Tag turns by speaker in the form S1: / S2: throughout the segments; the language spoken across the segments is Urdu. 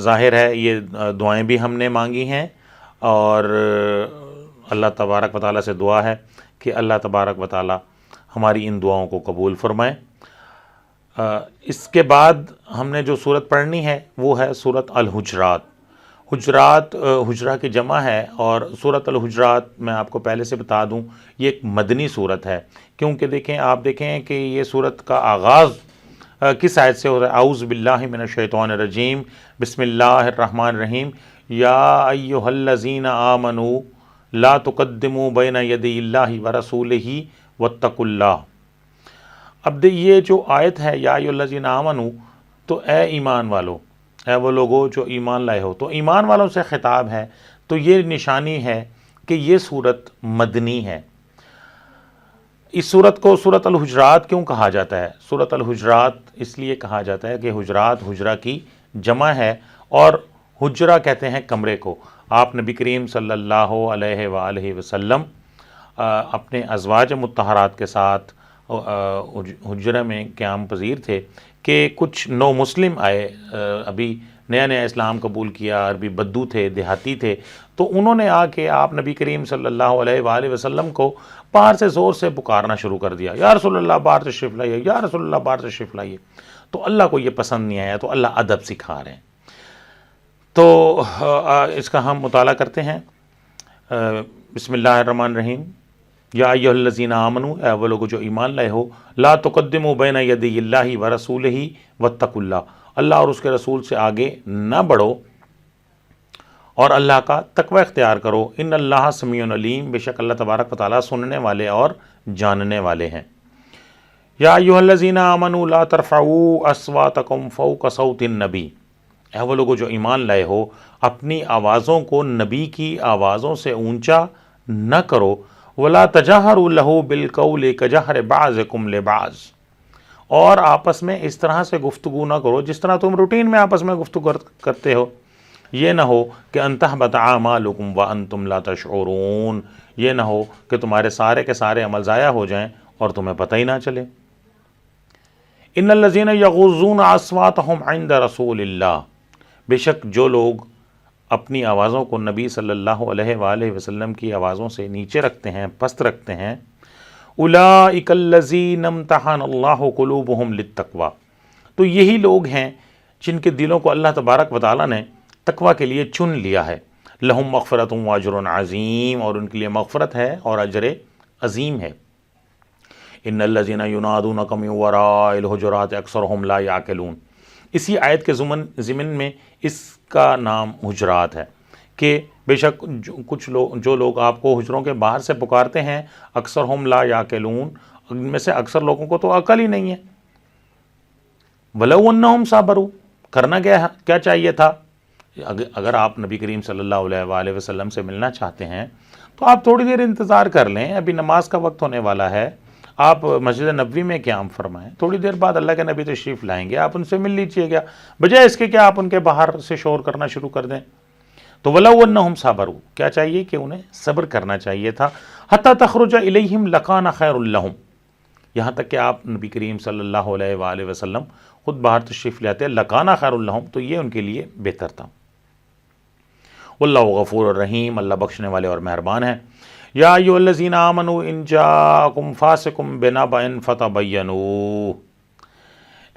S1: ظاہر ہے یہ دعائیں بھی ہم نے مانگی ہیں، اور اللہ تبارک و تعالیٰ سے دعا ہے کہ اللہ تبارک و تعالیٰ ہماری ان دعاؤں کو قبول فرمائے۔ اس کے بعد ہم نے جو صورت پڑھنی ہے وہ ہے صورت الحجرات۔ حجرات حجرہ کی جمع ہے، اور صورت الحجرات میں آپ کو پہلے سے بتا دوں یہ ایک مدنی صورت ہے، کیونکہ دیکھیں آپ دیکھیں کہ یہ صورت کا آغاز کس آیت سے ہو رہا ہے؟ اعوذ باللہ من الشیطان الرجیم، بسم اللہ الرحمن الرحیم، یا ایہا الذین آمنوا لا تقدموا بین یدی اللہ ورسولہ واتقوا اللہ۔ اب یہ جو آیت ہے یا ایھا الذین آمنوا، تو اے ایمان والو، اے وہ لوگو جو ایمان لائے ہو، تو ایمان والوں سے خطاب ہے، تو یہ نشانی ہے کہ یہ صورت مدنی ہے۔ اس صورت کو صورت الحجرات کیوں کہا جاتا ہے؟ صورت الحجرات اس لیے کہا جاتا ہے کہ حجرات حجرہ کی جمع ہے، اور حجرہ کہتے ہیں کمرے کو۔ آپ نبی کریم صلی اللہ علیہ وآلہ وسلم اپنے ازواج مطہرات کے ساتھ حجرہ میں قیام پذیر تھے کہ کچھ نو مسلم آئے، ابھی نیا نیا اسلام قبول کیا، عربی بدو تھے، دیہاتی تھے، تو انہوں نے آ کے آپ نبی کریم صلی اللہ علیہ وآلہ وسلم کو باہر سے زور سے پکارنا شروع کر دیا، یا رسول اللہ باہر تشریف لائیے، یا رسول اللہ باہر تشریف لائیے۔ تو اللہ کو یہ پسند نہیں آیا، تو اللہ ادب سکھا رہے ہیں۔ تو اس کا ہم مطالعہ کرتے ہیں۔ بسم اللہ الرحمن الرحیم، یا ایھا الذین آمنوا، اے وہ لوگ جو ایمان لائے ہو، لا تقدموا بین یدی اللہ ورسولہ واتقوا اللہ، اللہ اور اس کے رسول سے آگے نہ بڑھو اور اللہ کا تقوی اختیار کرو، ان اللہ سمیع علیم، بے شک اللہ تبارک و تعالیٰ سننے والے اور جاننے والے ہیں۔ یا ایھا الذین آمنوا لا ترفعوا اصواتکم فوق صوت النبی، اے وہ لوگو جو ایمان لائے ہو، اپنی آوازوں کو نبی کی آوازوں سے اونچا نہ کرو، ولا تجہروا لہ بالقول کجہر بعضکم لبعض، اور آپس میں اس طرح سے گفتگو نہ کرو جس طرح تم روٹین میں آپس میں گفتگو کرتے ہو، یہ نہ ہو کہ ان تحبط اعمالکم وانتم لا تشعرون، یہ نہ ہو کہ تمہارے سارے کے سارے عمل ضائع ہو جائیں اور تمہیں پتہ ہی نہ چلے۔ ان الذین یغضون اصواتہم عند رسول اللہ، بے شک جو لوگ اپنی آوازوں کو نبی صلی اللہ علیہ وآلہ وسلم کی آوازوں سے نیچے رکھتے ہیں، پست رکھتے ہیں، اولئک الذین امتحن اللہ قلوبہم للتقوی، تو یہی لوگ ہیں جن کے دلوں کو اللہ تبارک و تعالیٰ نے تقوی کے لیے چن لیا ہے۔ لہم مغفرۃ واجر عظیم، اور ان کے لیے مغفرت ہے اور اجر عظیم ہے۔ ان الذین ینادونک من وراء الحجرات اکثرهم لا یعقلون، اسی آیت کے ضمن میں اس کا نام حجرات ہے کہ بے شک جو لوگ آپ کو حجروں کے باہر سے پکارتے ہیں، اکثرهم لا یعقلون، ان میں سے اکثر لوگوں کو تو عقل ہی نہیں ہے۔ ولو انہم صبروا، کرنا کیا چاہیے تھا؟ اگر آپ نبی کریم صلی اللہ علیہ وآلہ وسلم سے ملنا چاہتے ہیں تو آپ تھوڑی دیر انتظار کر لیں، ابھی نماز کا وقت ہونے والا ہے، آپ مسجد نبوی میں قیام فرمائیں، تھوڑی دیر بعد اللہ کے نبی تشریف لائیں گے، آپ ان سے مل لیجئے گا، بجائے اس کے کہ آپ ان کے باہر سے شور کرنا شروع کر دیں۔ تو وَلَوْ أَنَّهُمْ صَبَرُوا، کیا چاہیے کہ انہیں صبر کرنا چاہیے تھا، حَتَّى تَخْرُجَ إِلَيْهِمْ لَكَانَ خَيْرٌ لَهُمْ، یہاں تک کہ آپ نبی کریم صلی اللہ علیہ وآلہ وسلم خود باہر تشریف لے آتے، لَكَانَ خَيْرٌ لَهُمْ، تو یہ ان کے لیے بہتر تھا۔ وَاللَّهُ غَفُورٌ رَحِيمٌ، اللہ بخشنے والے اور مہربان ہیں۔ یا ایھا الذین آمنوا ان جاءکم فاسق بنبأ فتبینوا،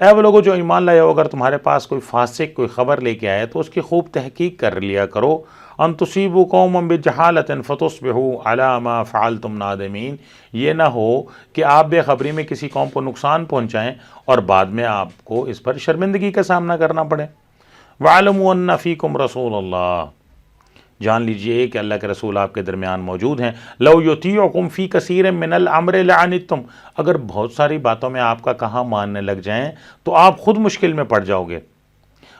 S1: اے وہ لوگوں جو ایمان لائے ہو، اگر تمہارے پاس کوئی فاسق کوئی خبر لے کے آئے تو اس کی خوب تحقیق کر لیا کرو۔ ان تصیبوا قوما بجہالۃ فتصبحوا علی ما فعلتم نادمین، یہ نہ ہو کہ آپ بے خبری میں کسی قوم کو نقصان پہنچائیں اور بعد میں آپ کو اس پر شرمندگی کا سامنا کرنا پڑے۔ وَاعْلَمُوا أَنَّ فِيكُمْ رَسُولَ اللَّهِ، جان لیجئے کہ اللہ کے رسول آپ کے درمیان موجود ہیں۔ لو یطیعکم فی کثیر من الامر لعنتم، اگر بہت ساری باتوں میں آپ کا کہاں ماننے لگ جائیں تو آپ خود مشکل میں پڑ جاؤ گے۔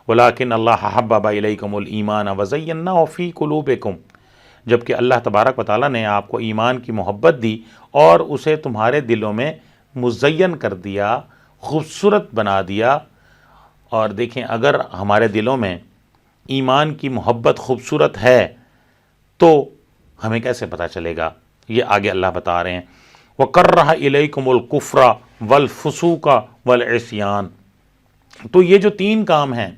S1: ولکن اللہ حبب الیکم الایمان وزینہ فی قلوبکم، جبکہ اللہ تبارک و تعالیٰ نے آپ کو ایمان کی محبت دی اور اسے تمہارے دلوں میں مزین کر دیا، خوبصورت بنا دیا۔ اور دیکھیں اگر ہمارے دلوں میں ایمان کی محبت خوبصورت ہے تو ہمیں کیسے پتہ چلے گا؟ یہ آگے اللہ بتا رہے ہیں۔ وَكَرَّهَ إِلَيْكُمُ الْكُفْرَ وَالْفُسُوقَ وَالْعِصْيَانَ، تو یہ جو تین کام ہیں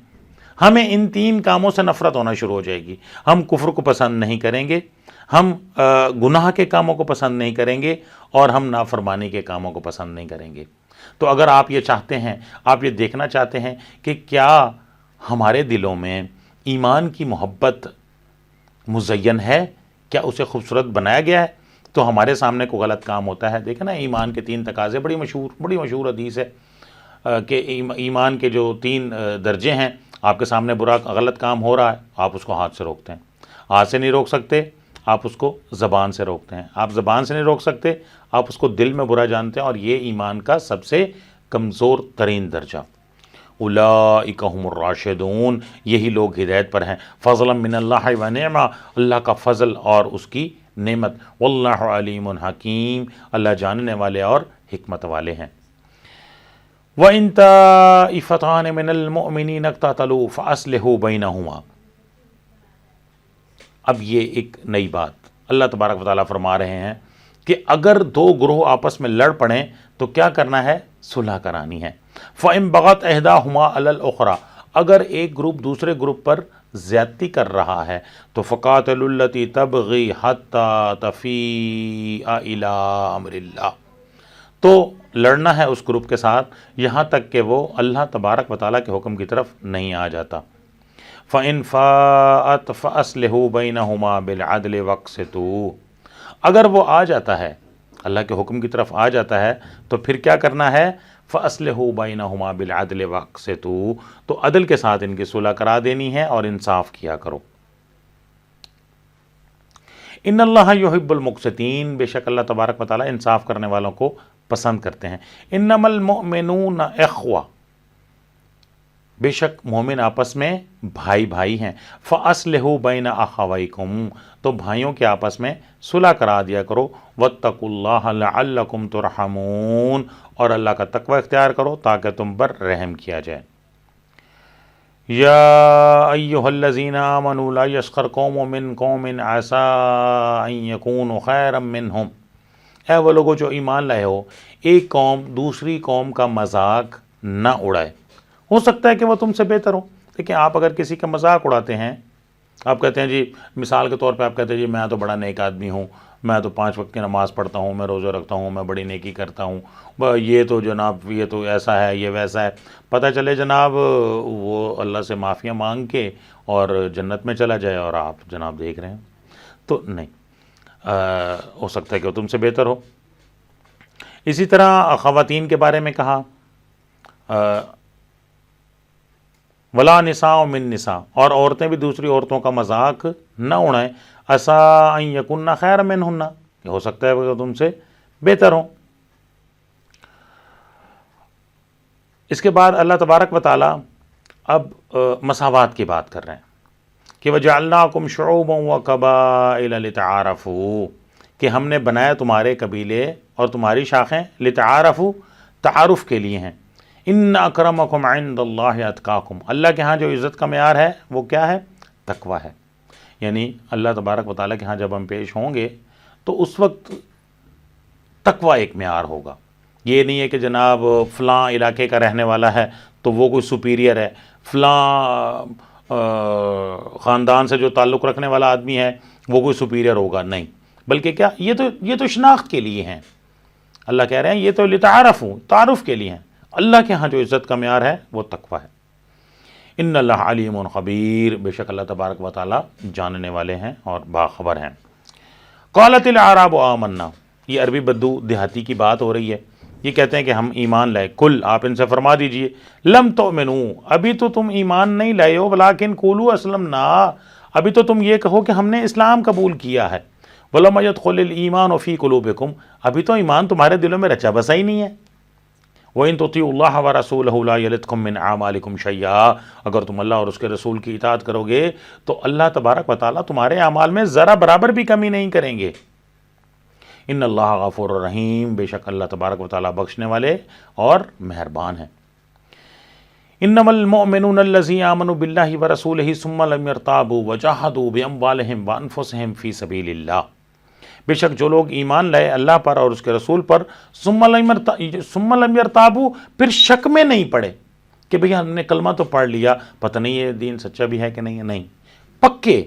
S1: ہمیں ان 3 کاموں سے نفرت ہونا شروع ہو جائے گی. ہم کفر کو پسند نہیں کریں گے، ہم گناہ کے کاموں کو پسند نہیں کریں گے، اور ہم نافرمانی کے کاموں کو پسند نہیں کریں گے. تو اگر آپ یہ چاہتے ہیں، آپ یہ دیکھنا چاہتے ہیں کہ کیا ہمارے دلوں میں ایمان کی محبت مزین ہے، کیا اسے خوبصورت بنایا گیا ہے، تو ہمارے سامنے کو غلط کام ہوتا ہے. دیکھیں نا ایمان کے 3 تقاضے، بڑی مشہور حدیث ہے کہ ایمان کے جو 3 درجے ہیں. آپ کے سامنے برا غلط کام ہو رہا ہے، آپ اس کو ہاتھ سے روکتے ہیں. ہاتھ سے نہیں روک سکتے، آپ اس کو زبان سے روکتے ہیں. آپ زبان سے نہیں روک سکتے، آپ اس کو دل میں برا جانتے ہیں. اور یہ ایمان کا سب سے کمزور ترین درجہ. اولئک هم الراشدون، یہی لوگ ہدایت پر ہیں. فضلا من اللہ و نعمہ، اللہ کا فضل اور اس کی نعمت. واللہ علیم حکیم، اللہ جاننے والے اور حکمت والے ہیں. وَإِن طَائِفَتَانِ مِنَ الْمُؤْمِنِينَ اقْتَتَلُوا فَأَصْلِحُوا بَيْنَهُمَا. اب یہ ایک نئی بات اللہ تبارک و تعالیٰ فرما رہے ہیں کہ اگر 2 گروہ آپس میں لڑ پڑیں تو کیا کرنا ہے؟ صلح کرانی ہے. فَإِن بَغَتْ إِحْدَاهُمَا عَلَى الْأُخْرَى، اگر ایک گروپ دوسرے گروپ پر زیادتی کر رہا ہے تو فَقَاتِلُوا الَّتِي تَبْغِي حَتَّى تَفِيءَ إِلَىٰ أَمْرِ اللَّهِ، تو لڑنا ہے اس گروپ کے ساتھ یہاں تک کہ وہ اللہ تبارک و تعالیٰ کے حکم کی طرف نہیں آ جاتا. فَإِن فَاءَتْ فَأَصْلِحُوا بَيْنَهُمَا بِالْعَدْلِ وَاقْسِطُوا، اگر وہ آ جاتا ہے اللہ کے حکم کی طرف آ جاتا ہے تو پھر کیا کرنا ہے؟ فَأَصْلِحُوا بَيْنَهُمَا بِالْعَدْلِ وَاقْسِطُوا، تو عدل کے ساتھ ان کی صلح کرا دینی ہے اور انصاف کیا کرو. ان اللہ یحب المقسطین، بے شک اللہ تبارک و تعالیٰ انصاف کرنے والوں کو پسند کرتے ہیں. انما المؤمنون اخوہ، بے شک مومن آپس میں بھائی بھائی ہیں. فَأَصْلِحُوا بَيْنَ أَخَوَيْكُمْ، تو بھائیوں کے آپس میں صلح کرا دیا کرو. وَاتَّقُوا اللَّهَ لَعَلَّكُمْ تُرْحَمُونَ، اور اللہ کا تقوی اختیار کرو تاکہ تم پر رحم کیا جائے. یا ایھا الذین آمنوا لا یسخر قوم من قوم عسى ان یکونوا خیرا منہم، اے وہ لوگوں جو ایمان لائے ہو، ایک قوم دوسری قوم کا مذاق نہ اڑائے، ہو سکتا ہے کہ وہ تم سے بہتر ہو. لیکن آپ اگر کسی کا مذاق اڑاتے ہیں، آپ کہتے ہیں جی، مثال کے طور پہ آپ کہتے ہیں جی میں تو بڑا نیک آدمی ہوں، میں تو 5 وقت کی نماز پڑھتا ہوں، میں روزہ رکھتا ہوں، میں بڑی نیکی کرتا ہوں، یہ تو جناب یہ تو ایسا ہے، یہ ویسا ہے. پتہ چلے جناب وہ اللہ سے معافیاں مانگ کے اور جنت میں چلا جائے اور آپ جناب دیکھ رہے ہیں. تو نہیں، ہو سکتا ہے کہ وہ تم سے بہتر ہو. اسی طرح خواتین کے بارے میں کہا ولا نساء من نساء، اور عورتیں بھی دوسری عورتوں کا مذاق نہ اڑائیں. عسیٰ ان یکن خیر منہن، کہ ہو سکتا ہے وہ تم سے بہتر ہوں. اس کے بعد اللہ تبارک و تعالیٰ اب مساوات کی بات کر رہے ہیں کہ وَجَعَلْنَاكُمْ شُعُوبًا وَقَبَائِلَ لِتَعَارَفُوا، کہ ہم نے بنایا تمہارے قبیلے اور تمہاری شاخیں لِتَعَارَفُوا، تعارف کے لیے ہیں. ان اکرمکم عند اللہ اتقاکم، اللہ کے ہاں جو عزت کا معیار ہے وہ کیا ہے؟ تقوی ہے. یعنی اللہ تبارک و تعالیٰ کے ہاں جب ہم پیش ہوں گے تو اس وقت تقوی ایک معیار ہوگا. یہ نہیں ہے کہ جناب فلاں علاقے کا رہنے والا ہے تو وہ کوئی سپیریئر ہے، فلاں خاندان سے جو تعلق رکھنے والا آدمی ہے وہ کوئی سپیریئر ہوگا. نہیں، بلکہ کیا، یہ تو شناخت کے لیے ہیں. اللہ کہہ رہے ہیں یہ تو لتعارفوا، تعارف کے لیے ہیں. اللہ کے ہاں جو عزت کا معیار ہے وہ تقوی ہے. ان اللہ علیم خبیر، بے شک اللہ تبارک و تعالیٰ جاننے والے ہیں اور باخبر ہیں. قالت الاعراب آمنا، یہ عربی بدو دیہاتی کی بات ہو رہی ہے. یہ کہتے ہیں کہ ہم ایمان لائے. کل، آپ ان سے فرما دیجئے، لم تؤمنوا، ابھی تو تم ایمان نہیں لائے ہو، ولکن قولوا اسلمنا، ابھی تو تم یہ کہو کہ ہم نے اسلام قبول کیا ہے. ولم يدخل الایمان فی قلوبکم، ابھی تو ایمان تمہارے دلوں میں رچا بسا ہی نہیں ہے. وَإِن تُطِيعُوا اللَّهَ وَرَسُولَهُ لَا يَلِتْكُم مِّنْ أَعْمَالِكُم شَيْئًا، اگر تم اللہ اور اس کے رسول کی اطاعت کرو گے تو اللہ تبارک و تعالیٰ تمہارے اعمال میں ذرا برابر بھی کمی نہیں کریں گے. ان اللہ غفور الرحیم، بے شک اللہ تبارک و تعالیٰ بخشنے والے اور مہربان ہیں. انما المؤمنون الذین آمنوا باللہ ورسولہ ثم لم یرتابوا وجاہدوا باموالہم وانفسہم فی سبیل اللہ، بے شک جو لوگ ایمان لائے اللہ پر اور اس کے رسول پر ثم لم یرتابوا، پھر شک میں نہیں پڑے. کہ بھئی ہم نے کلمہ تو پڑھ لیا، پتہ نہیں یہ دین سچا بھی ہے کہ نہیں ہے، نہیں، پکے،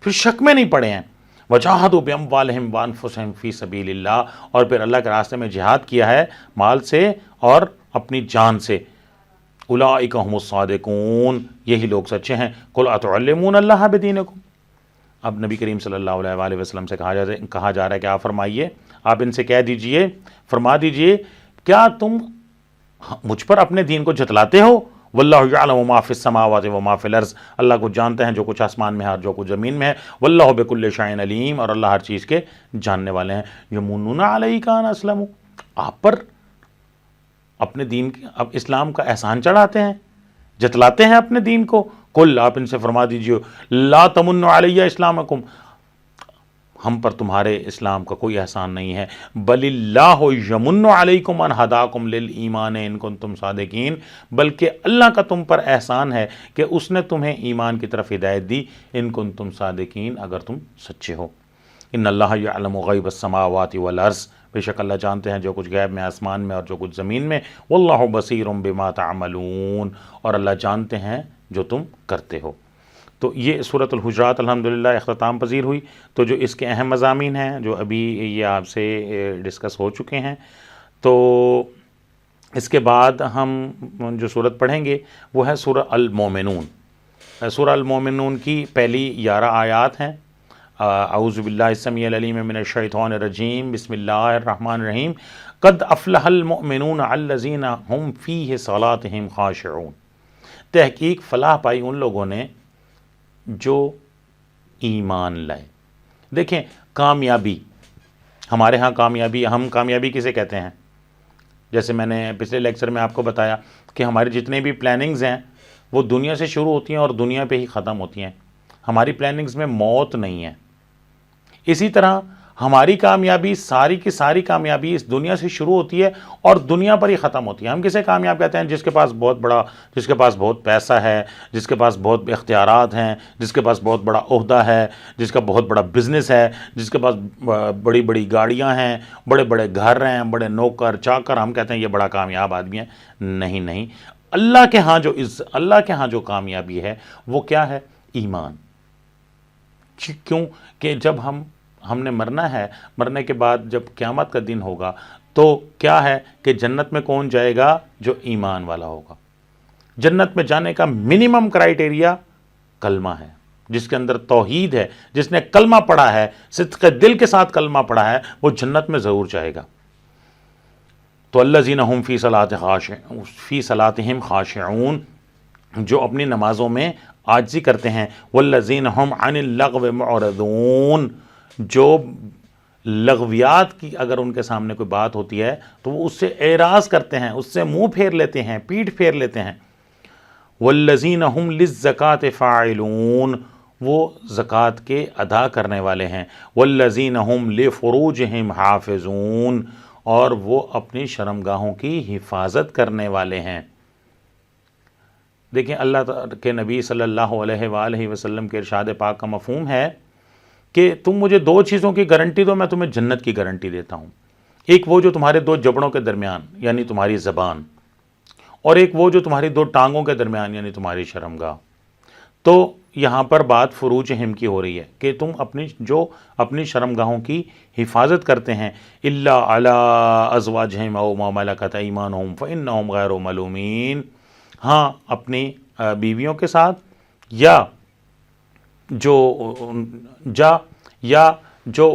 S1: پھر شک میں نہیں پڑے ہیں۔ وجاہدوا باموالہم وانفسہم فی سبیل اللہ، اور پھر اللہ کے راستے میں جہاد کیا ہے مال سے اور اپنی جان سے۔ اولئک ھم الصادقون، یہی لوگ سچے ہیں۔ قل اتعلمون اللہ بدینکم، اب نبی کریم صلی اللہ علیہ وآلہ وسلم سے کہا جا رہا ہے کہ آپ فرمائیے، آپ ان سے کہہ دیجئے، فرما دیجئے، کیا تم مجھ پر اپنے دین کو جتلاتے ہو؟ واللہ یعلم ما فی السماوات و ما فی الارض، اللہ کو جانتے ہیں جو کچھ آسمان میں ہے اور جو کچھ زمین میں ہے۔ واللہ بکل شیء علیم، اور اللہ ہر چیز کے جاننے والے ہیں۔ یمنون علیک ان اسلموا، آپ پر اپنے دین اب اسلام کا احسان چڑھاتے ہیں، جتلاتے ہیں اپنے دین کو۔ قل، آپ ان سے فرما دیجئے، لا تمنوا علی اسلامکم، ہم پر تمہارے اسلام کا کوئی احسان نہیں ہے۔ بل اللہ یمن علیکم ان ہداکم للایمان ان کنتم صادقین، بلکہ اللہ کا تم پر احسان ہے کہ اس نے تمہیں ایمان کی طرف ہدایت دی، ان کنتم صادقین، اگر تم سچے ہو۔ ان اللہ یعلم غیب السماوات والارض، بے شک اللہ جانتے ہیں جو کچھ غیب میں آسمان میں اور جو کچھ زمین میں۔ واللہ بصیر بما تعملون، اور اللہ جانتے ہیں جو تم کرتے ہو۔ تو یہ سورۃ الحجرات الحمدللہ اختتام پذیر ہوئی۔ تو جو اس کے اہم مضامین ہیں جو ابھی یہ آپ سے ڈسکس ہو چکے ہیں، تو اس کے بعد ہم جو سورت پڑھیں گے وہ ہے سورہ المومنون۔ سورہ المومنون کی پہلی 11 آیات ہیں۔ اعوذ باللہ السمیع العلیم من الشیطان الرجیم، بسم اللہ الرحمن الرحیم۔ قد افلح المؤمنون الذین هم فی صلاتہم خاشعون، تحقیق فلاح پائی ان لوگوں نے جو ایمان لائے۔ دیکھیں، کامیابی، ہمارے ہاں کامیابی، ہم کامیابی کسے کہتے ہیں؟ جیسے میں نے پچھلے لیکچر میں آپ کو بتایا کہ ہماری جتنے بھی پلاننگز ہیں وہ دنیا سے شروع ہوتی ہیں اور دنیا پہ ہی ختم ہوتی ہیں۔ ہماری پلاننگز میں موت نہیں ہے۔ اسی طرح ہماری کامیابی، ساری کی ساری کامیابی اس دنیا سے شروع ہوتی ہے اور دنیا پر ہی ختم ہوتی ہے۔ ہم کسے کامیاب کہتے ہیں؟ جس کے پاس بہت پیسہ ہے، جس کے پاس بہت اختیارات ہیں، جس کے پاس بہت بڑا عہدہ ہے، جس کا بہت بڑا بزنس ہے، جس کے پاس بڑی بڑی گاڑیاں ہیں، بڑے بڑے گھر ہیں، بڑے نوکر چاکر، ہم کہتے ہیں یہ بڑا کامیاب آدمی ہے۔ نہیں، اللہ کے ہاں جو کامیابی ہے وہ کیا ہے؟ ایمان۔ کیوں کہ جب ہم نے مرنا ہے، مرنے کے بعد جب قیامت کا دن ہوگا تو کیا ہے کہ جنت میں کون جائے گا؟ جو ایمان والا ہوگا۔ جنت میں جانے کا منیمم کرائیٹیریا کلمہ ہے، جس کے اندر توحید ہے، جس نے کلمہ پڑھا ہے، صدق دل کے ساتھ کلمہ پڑھا ہے، وہ جنت میں ضرور جائے گا۔ تو الذین ھم فی صلاتہم خاشعون، جو اپنی نمازوں میں عاجزی کرتے ہیں۔ والذین ھم عن اللغو معرضون، جو لغویات کی اگر ان کے سامنے کوئی بات ہوتی ہے تو وہ اس سے اعراض کرتے ہیں، اس سے منہ پھیر لیتے ہیں، پیٹھ پھیر لیتے ہیں۔ والذین ھم للزکاۃ فاعلون، وہ زکوٰۃ کے ادا کرنے والے ہیں۔ والذین ھم لفروجہم حافظون، اور وہ اپنی شرمگاہوں کی حفاظت کرنے والے ہیں۔ دیکھیں، اللہ کے نبی صلی اللہ علیہ وآلہ وسلم کے ارشاد پاک کا مفہوم ہے کہ تم مجھے 2 چیزوں کی گارنٹی دو، میں تمہیں جنت کی گارنٹی دیتا ہوں۔ ایک وہ جو تمہارے 2 جبڑوں کے درمیان یعنی تمہاری زبان، اور ایک وہ جو تمہاری 2 ٹانگوں کے درمیان یعنی تمہاری شرمگاہ۔ تو یہاں پر بات فروجہم کی ہو رہی ہے کہ تم اپنی شرمگاہوں کی حفاظت کرتے ہیں۔ الا علی ازواجہم او ما ملکت ایمانہم فانہم غیر ملومین، ہاں اپنی بیویوں کے ساتھ یا جو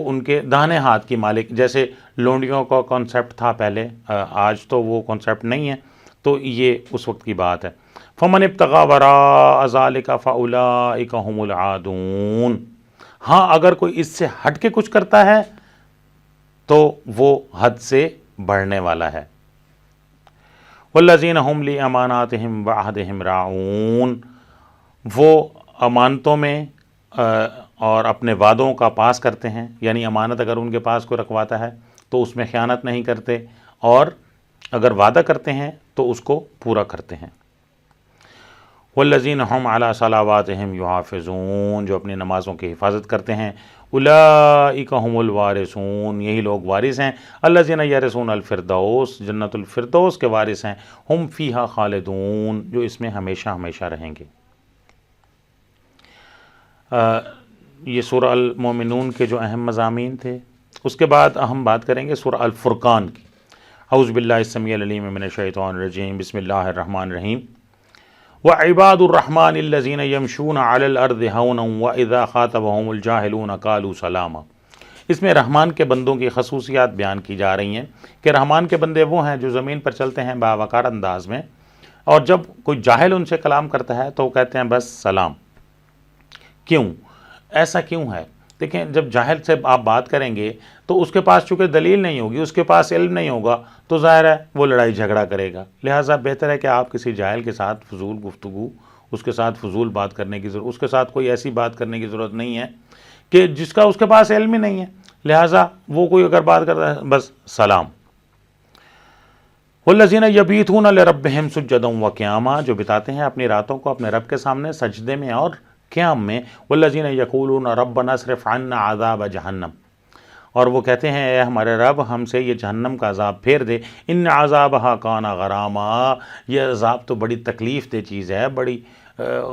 S1: ان کے داہنے ہاتھ کی مالک، جیسے لونڈیوں کا کانسیپٹ تھا پہلے، آج تو وہ کانسیپٹ نہیں ہے، تو یہ اس وقت کی بات ہے۔ فمن ابتغى وراء ذلك فاولئک هم العادون، ہاں اگر کوئی اس سے ہٹ کے کچھ کرتا ہے تو وہ حد سے بڑھنے والا ہے۔ والذین هم لاماناتهم وعہدہم راعون، وہ امانتوں میں اور اپنے وعدوں کا پاس کرتے ہیں، یعنی امانت اگر ان کے پاس کوئی رکھواتا ہے تو اس میں خیانت نہیں کرتے، اور اگر وعدہ کرتے ہیں تو اس کو پورا کرتے ہیں۔ والذین هم علی صلواتہم یحافظون، جو اپنی نمازوں کی حفاظت کرتے ہیں، اولئک هم الوارثون، یہی لوگ وارث ہیں، الذین یرثون الفردوس، جنت الفردوس کے وارث ہیں، ہم فیہا خالدون، جو اس میں ہمیشہ ہمیشہ رہیں گے۔ یہ سورہ المومنون کے جو اہم مضامین تھے۔ اس کے بعد ہم بات کریں گے سورہ الفرقان کی۔ اعوذ باللہ السمیع العلیم من الشیطان الرجیم، بسم اللہ الرحمن الرحیم۔ وعباد الرحمن الذین یمشون علی الارض ہونا واذا خاطبهم الجاہلون قالوا سلاما۔ اس میں رحمان کے بندوں کی خصوصیات بیان کی جا رہی ہیں کہ رحمان کے بندے وہ ہیں جو زمین پر چلتے ہیں باوقار انداز میں، اور جب کوئی جاہل ان سے کلام کرتا ہے تو وہ کہتے ہیں بس سلام۔ کیوں ایسا کیوں ہے؟ دیکھیں، جب جاہل سے آپ بات کریں گے تو اس کے پاس چونکہ دلیل نہیں ہوگی، اس کے پاس علم نہیں ہوگا، تو ظاہر ہے وہ لڑائی جھگڑا کرے گا۔ لہٰذا بہتر ہے کہ آپ کسی جاہل کے ساتھ فضول گفتگو، اس کے ساتھ فضول بات کرنے کی ضرورت، اس کے ساتھ کوئی ایسی بات کرنے کی ضرورت نہیں ہے کہ جس کا اس کے پاس علم ہی نہیں ہے۔ لہٰذا وہ کوئی اگر بات کرتا ہے بس سلام۔ والذین یبیتون لربہم سجدا وقیاما، جو بتاتے ہیں اپنی راتوں کو اپنے رب کے سامنے سجدے میں اور قیام میں۔ والذین یقولون ربنا اصرف عنا عذاب جہنم، اور وہ کہتے ہیں اے ہمارے رب ہم سے یہ جہنم کا عذاب پھیر دے۔ ان عذابہا کان غراما، یہ عذاب تو بڑی تکلیف دہ چیز ہے، بڑی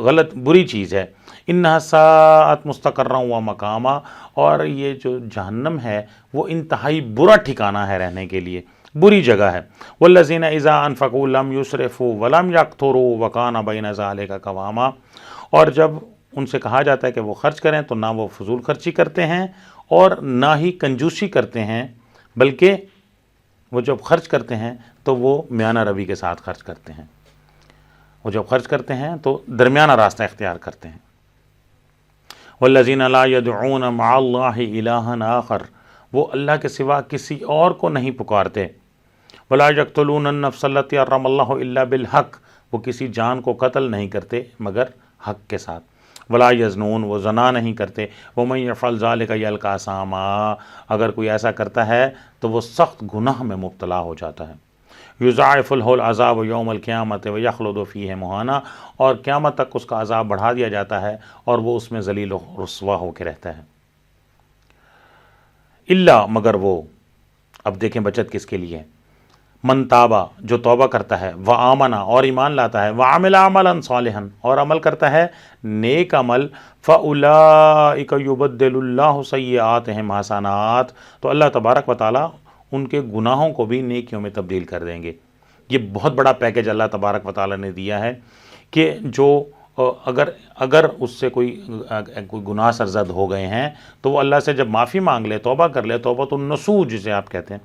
S1: غلط بری چیز ہے۔ انہا ساءت مستقرا و مقاما، اور یہ جو جہنم ہے وہ انتہائی برا ٹھکانہ ہے رہنے کے لیے، بری جگہ ہے۔ والذین اذا انفقوا لم یسرفوا ولم یقتروا وکان بین ذلک قواما، اور جب ان سے کہا جاتا ہے کہ وہ خرچ کریں تو نہ وہ فضول خرچی کرتے ہیں اور نہ ہی کنجوسی کرتے ہیں، بلکہ وہ جب خرچ کرتے ہیں تو وہ میانہ روی کے ساتھ خرچ کرتے ہیں۔ وہ جب خرچ کرتے ہیں تو درمیانہ راستہ اختیار کرتے ہیں۔ والذین لا یدعون مع اللہ الہا آخر، وہ اللہ کے سوا کسی اور کو نہیں پکارتے۔ ولا یقتلون النفس التی حرم اللہ الا بالحق، وہ کسی جان کو قتل نہیں کرتے مگر حق کے ساتھ۔ ولا یزنون، وہ زنا نہیں کرتے۔ ومن یفعل ذلک یلقى اثاما، اگر کوئی ایسا کرتا ہے تو وہ سخت گناہ میں مبتلا ہو جاتا ہے۔ یضاعف لہ العذاب یوم القیامۃ ویخلد فیہ مہانا، اور قیامت تک اس کا عذاب بڑھا دیا جاتا ہے اور وہ اس میں ذلیل و رسوا ہو کے رہتا ہے۔ الا، مگر وہ، اب دیکھیں بچت کس کے لیے، من تابا، جو توبہ کرتا ہے، وآمنا، اور ایمان لاتا ہے، وعمل عملا صالحا، اور عمل کرتا ہے نیک عمل، فاولئک یبدل اللہ سیئاتہم حسنات، تو اللہ تبارک و تعالیٰ ان کے گناہوں کو بھی نیکیوں میں تبدیل کر دیں گے۔ یہ بہت بڑا پیکیج اللہ تبارک و تعالیٰ نے دیا ہے کہ جو اگر اس سے کوئی گناہ سرزد ہو گئے ہیں تو وہ اللہ سے جب معافی مانگ لے، توبہ کر لے، توبۃ النصوح جسے آپ کہتے ہیں،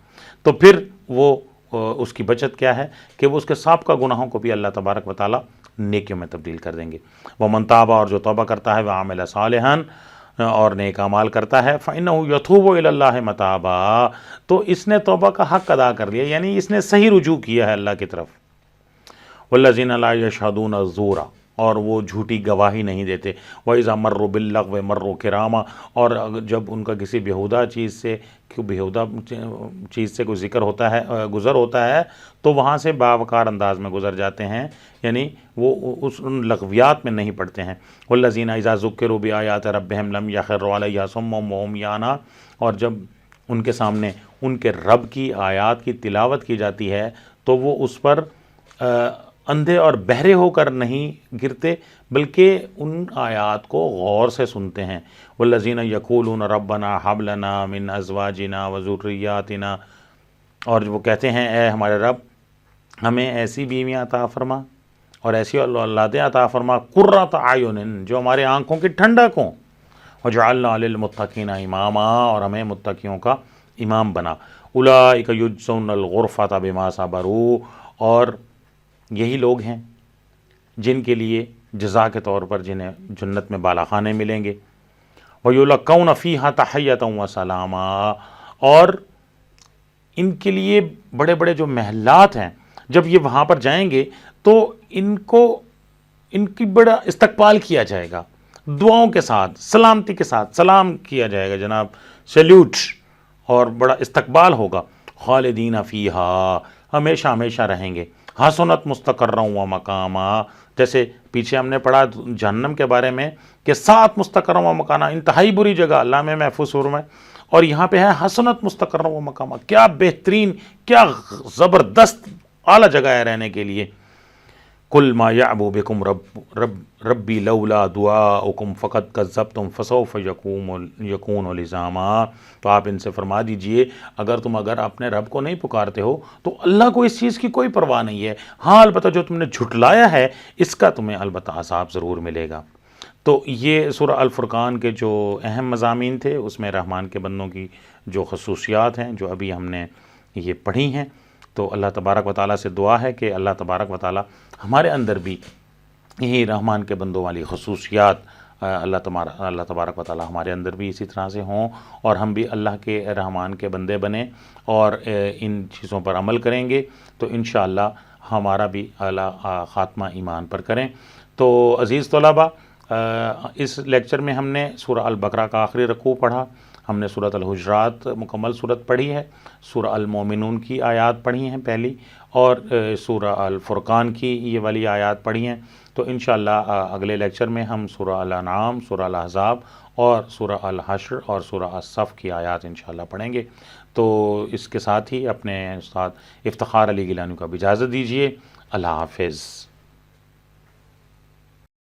S1: تو پھر وہ اس کی بچت کیا ہے کہ وہ اس کے سابقہ گناہوں کو بھی اللہ تبارک و تعالیٰ نیکیوں میں تبدیل کر دیں گے۔ ومن تاب، اور جو توبہ کرتا ہے، وعمل صالحا، اور نیک اعمال کرتا ہے، فإنہ یتوب الی اللہ متابا، تو اس نے توبہ کا حق ادا کر لیا، یعنی اس نے صحیح رجوع کیا ہے اللہ کی طرف۔ والذین لا یشہدون الزور، اور وہ جھوٹی گواہی نہیں دیتے۔ وَإِذَا مَرُّوا بِاللَّغْوِ مَرُّوا كِرَامًا، اور جب ان کا کسی بیہودہ چیز سے کوئی ذکر ہوتا ہے، گزر ہوتا ہے، تو وہاں سے باوقار انداز میں گزر جاتے ہیں، یعنی وہ ان لغویات میں نہیں پڑتے ہیں۔ وَالَّذِينَ إِذَا ذُكِّرُوا بِآيَاتِ رَبِّهِمْ لَمْ يَخِرُّوا عَلَيْهَا صُمًّا وَعُمْيَانًا، اور جب ان کے سامنے ان کے رب کی آیات کی تلاوت کی جاتی ہے تو وہ اس پر اندھے اور بہرے ہو کر نہیں گرتے، بلکہ ان آیات کو غور سے سنتے ہیں۔ والذین یقولون ربنا ھب لنا من ازواجنا وذریاتنا، اور وہ کہتے ہیں اے ہمارے رب ہمیں ایسی بیویاں عطا فرما اور ایسی اولادیں عطا فرما، قرۃ اعین، جو ہمارے آنکھوں کی ٹھنڈک ہوں، وجعلنا للمتقین اماما، اور ہمیں متقیوں کا امام بنا۔ اولئک یجزون الغرفۃ بما صبروا، اور یہی لوگ ہیں جن کے لیے جزا کے طور پر جنہیں جنت میں بالا خانے ملیں گے۔ وَيُلَقَّوْنَ فِيهَا تَحِيَّةً وَسَلَامًا، اور ان کے لیے بڑے بڑے جو محلات ہیں، جب یہ وہاں پر جائیں گے تو ان کی بڑا استقبال کیا جائے گا، دعاؤں کے ساتھ، سلامتی کے ساتھ سلام کیا جائے گا، جناب سیلیوٹ، اور بڑا استقبال ہوگا۔ خالدین فیہا، ہمیشہ ہمیشہ رہیں گے۔ حسنت مستقرا و مقاما، جیسے پیچھے ہم نے پڑھا جہنم کے بارے میں کہ 7 مستقرم و مکانہ، انتہائی بری جگہ، اللہ میں محفوظ فرمائے، اور یہاں پہ ہے حسنت مستقرم و مقامہ، کیا بہترین، کیا زبردست اعلیٰ جگہ ہے رہنے کے لیے۔ قل ما یعبو بکم ربی لولا دعاؤکم فقد کذبتم فسوف یکون لزاما۔ تو آپ ان سے فرما دیجئے اگر اپنے رب کو نہیں پکارتے ہو تو اللہ کو اس چیز کی کوئی پرواہ نہیں ہے، ہاں البتہ جو تم نے جھٹلایا ہے اس کا تمہیں البتہ عذاب ضرور ملے گا۔ تو یہ سورہ الفرقان کے جو اہم مضامین تھے، اس میں رحمان کے بندوں کی جو خصوصیات ہیں جو ابھی ہم نے یہ پڑھی ہیں، تو اللہ تبارک و تعالیٰ سے دعا ہے کہ اللہ تبارک و تعالیٰ ہمارے اندر بھی یہی رحمان کے بندوں والی خصوصیات اللہ تبارک و تعالیٰ ہمارے اندر بھی اسی طرح سے ہوں، اور ہم بھی اللہ کے رحمان کے بندے بنیں اور ان چیزوں پر عمل کریں گے تو انشاءاللہ ہمارا بھی اعلیٰ خاتمہ ایمان پر کریں۔ تو عزیز طلباء، اس لیکچر میں ہم نے سورہ البقرہ کا آخری رکوع پڑھا، ہم نے سورۃ الحجرات مکمل صورت پڑھی ہے، سورہ المومنون کی آیات پڑھی ہیں پہلی، اور سورہ الفرقان کی یہ والی آیات پڑھی ہیں۔ تو انشاءاللہ اگلے لیکچر میں ہم سورہ الانعام، سورہ الاحزاب اور سورہ الحشر اور سورہ الصف کی آیات انشاءاللہ پڑھیں گے۔ تو اس کے ساتھ ہی اپنے استاد افتخار علی گیلانی کو اب اجازت دیجیے، اللہ حافظ۔